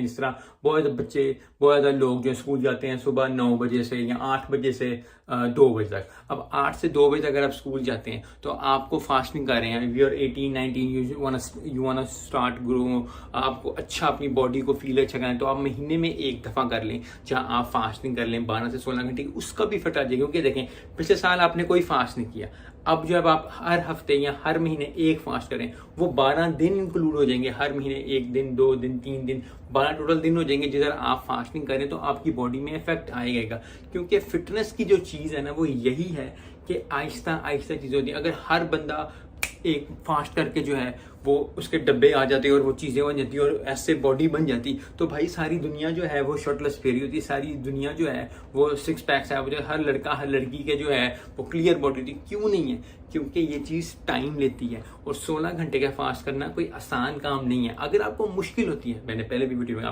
जिस तरह बहुत ज़्यादा बच्चे, बहुत ज़्यादा लोग जो स्कूल जाते हैं सुबह 9 बजे से या 8 बजे से 2 बजे तक। अब 8 से 2 बजे तक अगर आप स्कूल जाते हैं तो आपको फास्टिंग कर रहे हैं, you are 18 19, you want start grow, आपको अच्छा अपनी बॉडी को फील अच्छा करना है, तो आप महीने में एक दफ़ा कर लें जहाँ आप फास्टिंग कर लें 12 से 16 घंटे की, उसका भी इफेक्ट आ जाएगा। क्योंकि देखें पिछले साल आपने कोई फास्ट नहीं किया, अब जब आप हर हफ्ते या हर महीने एक फास्ट करें वो 12 दिन इंक्लूड हो जाएंगे। हर महीने 1 दिन 2 दिन 3 दिन 12 टोटल दिन हो जाएंगे जिधर आप फास्टिंग करें तो आपकी बॉडी में इफेक्ट आएगा। क्योंकि फिटनेस की जो चीज़ है ना वो यही है कि आहिस्ता आहिस्ता चीज़ होती है। अगर हर बंदा एक फास्ट करके जो है वो उसके डब्बे आ जाते और वो चीज़ें बन जाती और ऐसे बॉडी बन जाती तो भाई सारी दुनिया जो है वो शर्टलेस फेरी होती, सारी दुनिया जो है वो 6 पैक्स है, वो जो हर लड़का हर लड़की के जो है वो क्लियर बॉडी होती। क्यों नहीं है? क्योंकि ये चीज़ टाइम लेती है और 16 घंटे का फास्ट करना कोई आसान काम नहीं है। अगर आपको मुश्किल होती है, मैंने पहले भी वीडियो में